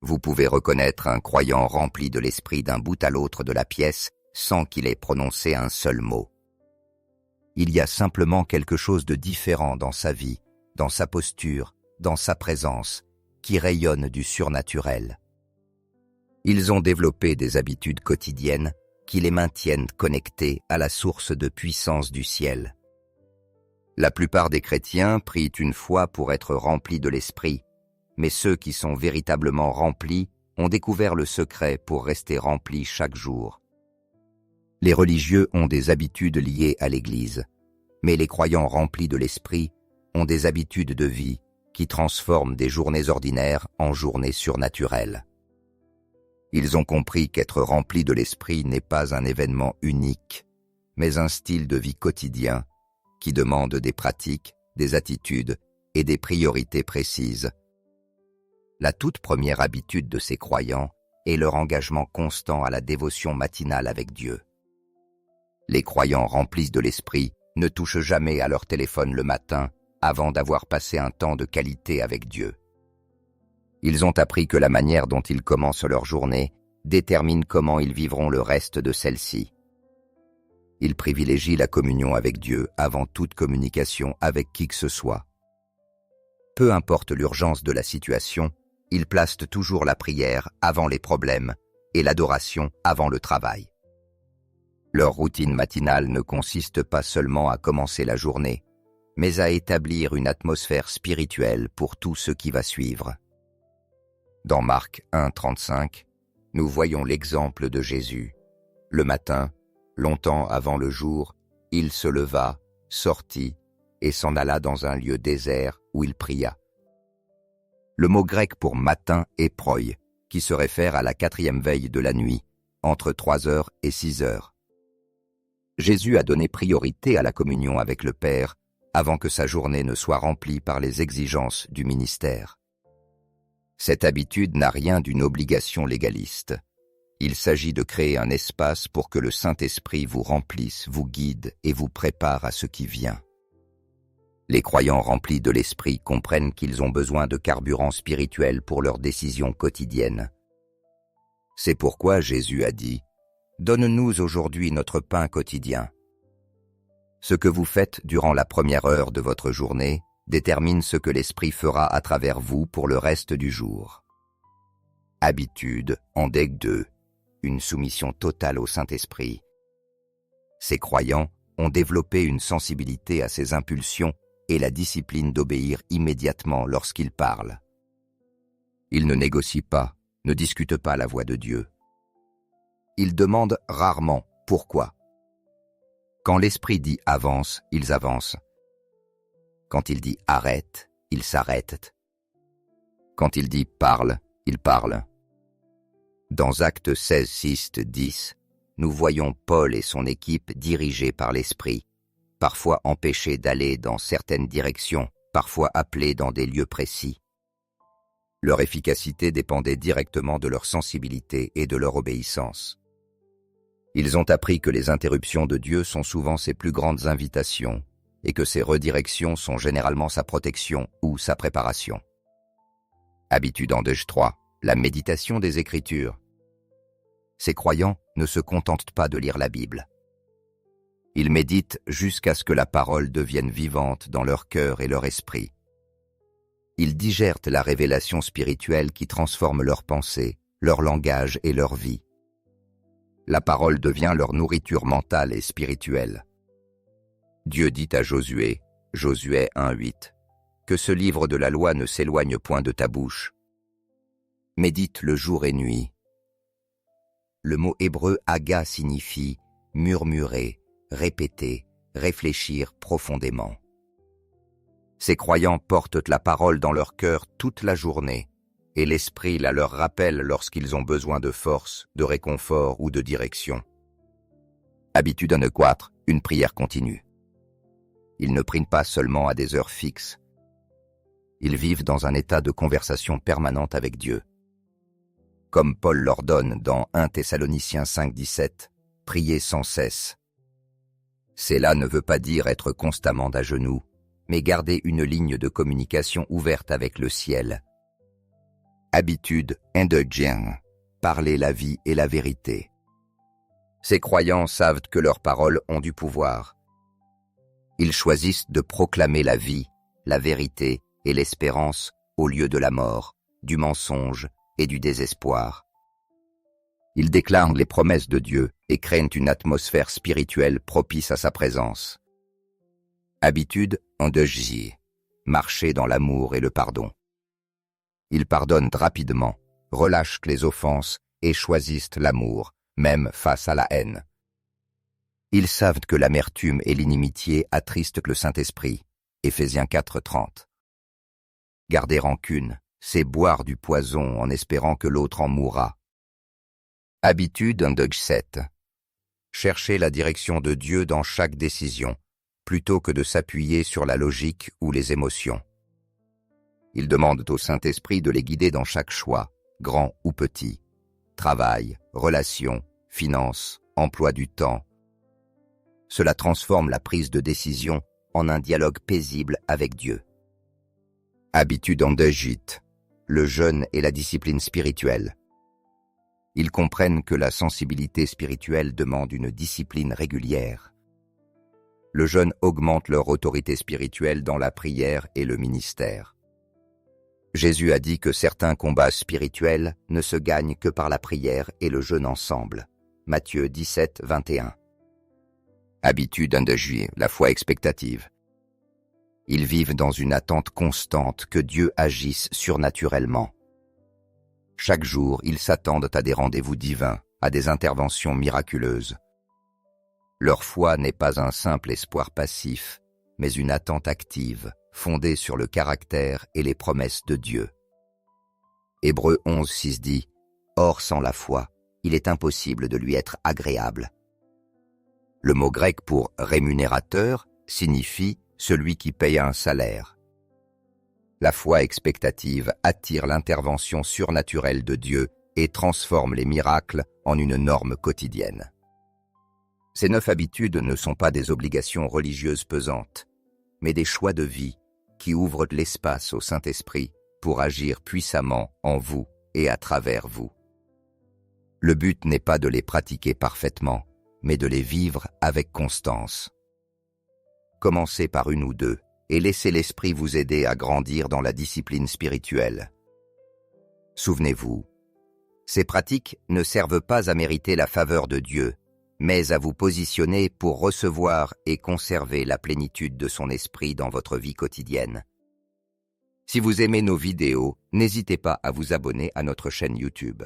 Vous pouvez reconnaître un croyant rempli de l'esprit d'un bout à l'autre de la pièce sans qu'il ait prononcé un seul mot. Il y a simplement quelque chose de différent dans sa vie, dans sa posture, dans sa présence, qui rayonne du surnaturel. Ils ont développé des habitudes quotidiennes qui les maintiennent connectés à la source de puissance du ciel. La plupart des chrétiens prient une fois pour être remplis de l'esprit, mais ceux qui sont véritablement remplis ont découvert le secret pour rester remplis chaque jour. Les religieux ont des habitudes liées à l'Église, mais les croyants remplis de l'esprit ont des habitudes de vie qui transforment des journées ordinaires en journées surnaturelles. Ils ont compris qu'être remplis de l'esprit n'est pas un événement unique, mais un style de vie quotidien qui demande des pratiques, des attitudes et des priorités précises. La toute première habitude de ces croyants est leur engagement constant à la dévotion matinale avec Dieu. Les croyants remplis de l'esprit ne touchent jamais à leur téléphone le matin avant d'avoir passé un temps de qualité avec Dieu. Ils ont appris que la manière dont ils commencent leur journée détermine comment ils vivront le reste de celle-ci. Ils privilégient la communion avec Dieu avant toute communication avec qui que ce soit. Peu importe l'urgence de la situation, ils placent toujours la prière avant les problèmes et l'adoration avant le travail. Leur routine matinale ne consiste pas seulement à commencer la journée, mais à établir une atmosphère spirituelle pour tout ce qui va suivre. Dans Marc 1,35, nous voyons l'exemple de Jésus. Le matin, longtemps avant le jour, il se leva, sortit et s'en alla dans un lieu désert où il pria. Le mot grec pour matin est proi, qui se réfère à la 4e veille de la nuit, entre 3h et 6h. Jésus a donné priorité à la communion avec le Père avant que sa journée ne soit remplie par les exigences du ministère. Cette habitude n'a rien d'une obligation légaliste. Il s'agit de créer un espace pour que le Saint-Esprit vous remplisse, vous guide et vous prépare à ce qui vient. Les croyants remplis de l'Esprit comprennent qu'ils ont besoin de carburant spirituel pour leurs décisions quotidiennes. C'est pourquoi Jésus a dit « Donne-nous aujourd'hui notre pain quotidien ». Ce que vous faites durant la première heure de votre journée détermine ce que l'Esprit fera à travers vous pour le reste du jour. Habitude en DEG 2, une soumission totale au Saint-Esprit. Ces croyants ont développé une sensibilité à ces impulsions et la discipline d'obéir immédiatement lorsqu'ils parlent. Ils ne négocient pas, ne discutent pas la voix de Dieu. Ils demandent rarement « pourquoi ». Quand l'Esprit dit « avance », ils avancent. Quand il dit « arrête », ils s'arrêtent. Quand il dit « parle », ils parlent. Dans Actes 16, 6, 10, nous voyons Paul et son équipe dirigés par l'Esprit, parfois empêchés d'aller dans certaines directions, parfois appelés dans des lieux précis. Leur efficacité dépendait directement de leur sensibilité et de leur obéissance. Ils ont appris que les interruptions de Dieu sont souvent ses plus grandes invitations et que ses redirections sont généralement sa protection ou sa préparation. Habitude en DEG 3, la méditation des Écritures. Ces croyants ne se contentent pas de lire la Bible. Ils méditent jusqu'à ce que la parole devienne vivante dans leur cœur et leur esprit. Ils digèrent la révélation spirituelle qui transforme leurs pensées, leur langage et leur vie. La parole devient leur nourriture mentale et spirituelle. Dieu dit à Josué, Josué 1,8, que ce livre de la loi ne s'éloigne point de ta bouche. Médite le jour et nuit. Le mot hébreu aga signifie murmurer, répéter, réfléchir profondément. Ces croyants portent la parole dans leur cœur toute la journée, et l'Esprit la leur rappelle lorsqu'ils ont besoin de force, de réconfort ou de direction. Habitude en DEG 4, une prière continue. Ils ne prient pas seulement à des heures fixes. Ils vivent dans un état de conversation permanente avec Dieu. Comme Paul l'ordonne dans 1 Thessaloniciens 5, 17, « Priez sans cesse ». Cela ne veut pas dire être constamment à genoux, mais garder une ligne de communication ouverte avec le ciel. Habitude indulgente, parler la vie et la vérité. Ces croyants savent que leurs paroles ont du pouvoir. Ils choisissent de proclamer la vie, la vérité et l'espérance au lieu de la mort, du mensonge et du désespoir. Ils déclarent les promesses de Dieu et créent une atmosphère spirituelle propice à sa présence. Habitude indulgente, marcher dans l'amour et le pardon. Ils pardonnent rapidement, relâchent les offenses et choisissent l'amour, même face à la haine. Ils savent que l'amertume et l'inimitié attristent le Saint-Esprit. Éphésiens 4:30. Garder rancune, c'est boire du poison en espérant que l'autre en mourra. Habitude indulgente. Chercher la direction de Dieu dans chaque décision, plutôt que de s'appuyer sur la logique ou les émotions. Ils demandent au Saint-Esprit de les guider dans chaque choix, grand ou petit. Travail, relations, finances, emploi du temps. Cela transforme la prise de décision en un dialogue paisible avec Dieu. Habitude indulgente, le jeûne et la discipline spirituelle. Ils comprennent que la sensibilité spirituelle demande une discipline régulière. Le jeûne augmente leur autorité spirituelle dans la prière et le ministère. Jésus a dit que certains combats spirituels ne se gagnent que par la prière et le jeûne ensemble. Matthieu 17:21. Habitude indulgente, la foi expectative. Ils vivent dans une attente constante que Dieu agisse surnaturellement. Chaque jour, ils s'attendent à des rendez-vous divins, à des interventions miraculeuses. Leur foi n'est pas un simple espoir passif, mais une attente active, fondée sur le caractère et les promesses de Dieu. Hébreux 11:6 dit « Or sans la foi, il est impossible de lui être agréable ». Le mot grec pour « rémunérateur » signifie « celui qui paye un salaire ». La foi expectative attire l'intervention surnaturelle de Dieu et transforme les miracles en une norme quotidienne. Ces 9 habitudes ne sont pas des obligations religieuses pesantes, mais des choix de vie qui ouvrent de l'espace au Saint-Esprit pour agir puissamment en vous et à travers vous. Le but n'est pas de les pratiquer parfaitement, mais de les vivre avec constance. Commencez par une ou deux, et laissez l'Esprit vous aider à grandir dans la discipline spirituelle. Souvenez-vous, ces pratiques ne servent pas à mériter la faveur de Dieu, mais à vous positionner pour recevoir et conserver la plénitude de son Esprit dans votre vie quotidienne. Si vous aimez nos vidéos, n'hésitez pas à vous abonner à notre chaîne YouTube.